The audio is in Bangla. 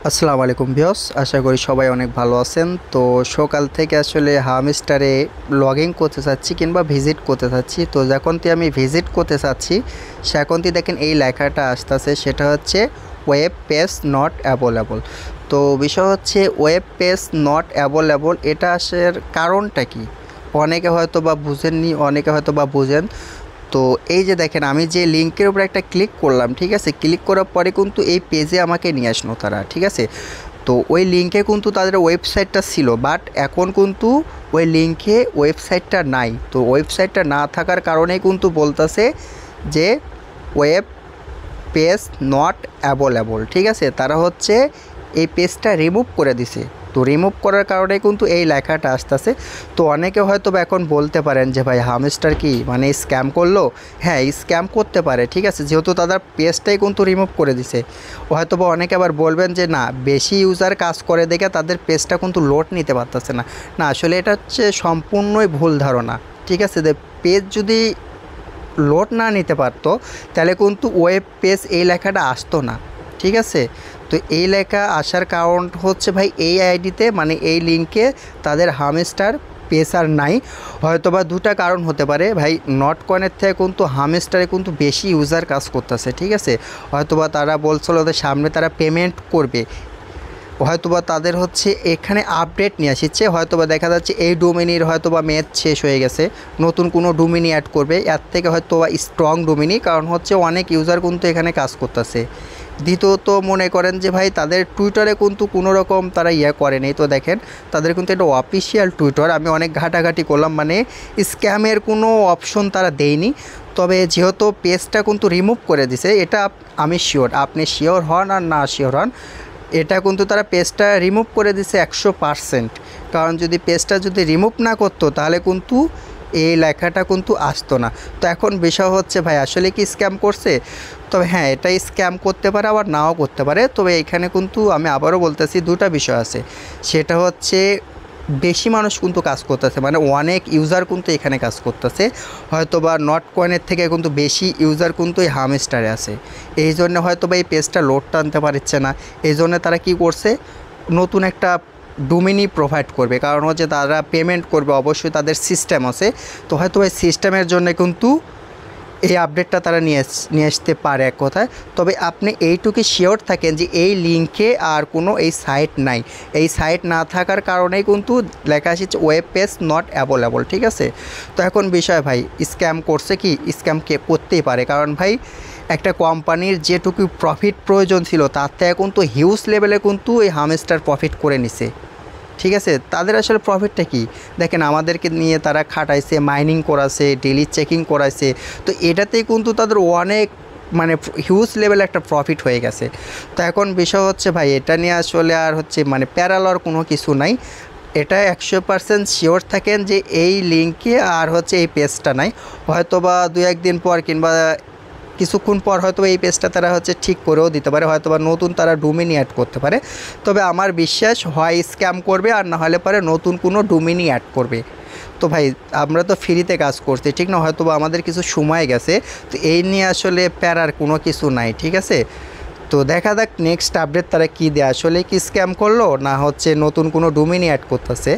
আসসালামু আলাইকুম ভিউয়ার্স, আশা করি সবাই অনেক ভালো আছেন। তো সকাল থেকে আসলে হামস্টারে লগ ইন করতে চাচ্ছি কিংবা ভিজিট করতে চাচ্ছি। তো যখনই আমি ভিজিট করতে চাচ্ছি সেখনই দেখেন এই লেখাটা আসতেছে, সেটা হচ্ছে ওয়েব পেজ নট অ্যাভেলেবল। তো বিষয় হচ্ছে ওয়েব পেজ নট অ্যাভেলেবল, এটা আসার কারণটা কি? অনেকে হয়তো বা বুঝেননি, অনেকে হয়তো বা বুঝেন। তো এই যে দেখেন আমি যে লিঙ্কের উপর একটা ক্লিক করলাম, ঠিক আছে, ক্লিক করার পরে কিন্তু এই পেজে আমাকে নিয়ে আসলো তারা, ঠিক আছে। তো ওই লিঙ্কে কিন্তু তাদের ওয়েবসাইটটা ছিল, বাট এখন কিন্তু ওই লিঙ্কে ওয়েবসাইটটা নাই। তো ওয়েবসাইটটা না থাকার কারণেই কিন্তু বলতেছে যে ওয়েব পেজ নট অ্যাভেলেবল, ঠিক আছে। তারা হচ্ছে এই পেজটা রিমুভ করে দিছে। তো রিমুভ করার কারণে কিন্তু এই লেখাটা আসতেছে। তো অনেকে হয়তো এখন বলতে পারেন যে ভাই হামস্টার কি মানে স্ক্যাম করলো? হ্যাঁ, স্ক্যাম করতে পারে, ঠিক আছে, যেহেতু তাদের পেজটাই কিন্তু রিমুভ করে দিছে। হয়তো বা অনেকে আবার বলবেন যে না, বেশি ইউজার কাজ করে দেখে তাদের পেজটা কিন্তু লোড নিতে পারতেছে না। না, আসলে এটা হচ্ছে সম্পূর্ণই ভুল ধারণা, ঠিক আছে। যে পেজ যদি লোড না নিতে পারতো তাহলে কিন্তু ওয়েব পেজ এই লেখাটা আসতো না, ঠিক আছে। তো এই লেখা আসার কারণ হচ্ছে ভাই এই আইডিতে মানে এই লিঙ্কে তাদের হামস্টার পেজ আর নাই। হয়তোবা দুটা কারণ হতে পারে ভাই, নট কয়েনের থেকে কিন্তু হামস্টারে কিন্তু বেশি ইউজার কাজ করতেছে, ঠিক আছে। হয়তোবা তারা বলছিল যে সামনে তারা পেমেন্ট করবে, হয়তোবা তাদের হচ্ছে এখানে আপডেট নিয়ে আসছে। হয়তোবা দেখা যাচ্ছে এই ডোমেনির হয়তোবা ম্যাচ শেষ হয়ে গেছে, নতুন কোনো ডোমেনি অ্যাড করবে, এর থেকে হয়তোবা স্ট্রং ডোমেনি, কারণ হচ্ছে অনেক ইউজার কিন্তু এখানে কাজ করতেছে। দ্বিতীয়ত মনে করেন যে ভাই তাদের টুইটারে কিন্তু কোনো রকম তারা করেনি। তো দেখেন তাদের কিন্তু এটা অফিসিয়াল টুইটার, আমি অনেক ঘাটাঘাটি করলাম, মানে স্ক্যামের কোনো অপশন তারা দেয়নি। তবে যেহেতু পেজটা কিন্তু রিমুভ করে দিছে, এটা আমি শিওর, আপনি শিওর হন আর না শিওর হন, এটা কিন্তু তারা পেজটা রিমুভ করে দিছে 100%। কারণ যদি পেজটা যদি রিমুভ না করতো তাহলে কিন্তু এই লেখাটা কিন্তু আসতো না। তো এখন বিষয় হচ্ছে ভাই আসলে কি স্ক্যাম করছে? তবে হ্যাঁ, এটা স্ক্যাম করতে পারে আবার নাও করতে পারে। তবে এখানে কিন্তু আমি আবারও বলতেছি দুটা বিষয় আছে, সেটা হচ্ছে বেশি মানুষ কিন্তু কাজ করতেছে, মানে অনেক ইউজার কিন্তু এখানে কাজ করতেছে। হয়তো বা নট কয়েনের থেকে কিন্তু বেশি ইউজার কিন্তু এই হামস্টারে আছে। এই জন্য হয়তো বা এই পেজটা লোড টানতে পারছে না। এই জন্য তারা কি করছে, নতুন একটা ডোমেনি প্রোভাইড করবে, কারণ হচ্ছে তারা পেমেন্ট করবে, অবশ্যই তাদের সিস্টেম আছে। তো হয়তো এই সিস্টেমের জন্য কিন্তু এই আপডেটটা তারা নিয়ে আসতে পারে এক কথায়। তবে আপনি এইটুকু শিওর থাকেন যে এই লিঙ্কে আর কোনো এই সাইট নাই। এই সাইট না থাকার কারণেই কিন্তু লেখা আসছে ওয়েব পেজ নট অ্যাভেলেবল, ঠিক আছে। তো এখন বিষয় ভাই, স্ক্যাম করছে কি? স্ক্যাম কে করতেই পারে, কারণ ভাই একটা কোম্পানির যেটুকু প্রফিট প্রয়োজন ছিল তার থেকে কিন্তু হিউজ লেভেলে কিন্তু এই হামস্টার প্রফিট করে নিছে, ঠিক আছে। তাদের আসলে প্রফিটটা কি দেখেন, আমাদেরকে নিয়ে তারা খাটাইছে, মাইনিং করাছে, ডেলি চেকিং করাইছে। তো এটাতেই কিন্তু তাদের অনেক মানে হিউজ লেভেলে একটা প্রফিট হয়ে গেছে। তো এখন বিষয় হচ্ছে ভাই এটা নিয়ে আসলে আর হচ্ছে মানে প্যারালর কোনো কিছু নাই। এটা 100% শিওর থাকেন যে এই লিঙ্কে আর হচ্ছে এই পেজটা নাই। হয়তো বা দু একদিন পর কিংবা কিছুক্ষণ পর হয়তো এই পেজটা তারা হচ্ছে ঠিক করেও দিতে পারে, হয়তো বা নতুন তারা ডোমেনি অ্যাড করতে পারে। তবে আমার বিশ্বাস হয় স্ক্যাম করবে আর না হলে পরে নতুন কোনো ডোমেনি অ্যাড করবে। তো ভাই আমরা তো ফ্রিতে কাজ করছি, ঠিক না, হয়তো বা আমাদের কিছু সময় গেছে। তো এই নিয়ে আসলে প্যারার কোনো কিছু নাই, ঠিক আছে। তো দেখা যাক নেক্সট আপডেট তারা কী দেয়, আসলে কি স্ক্যাম করলো না হচ্ছে নতুন কোনো ডোমেনি অ্যাড করতেছে।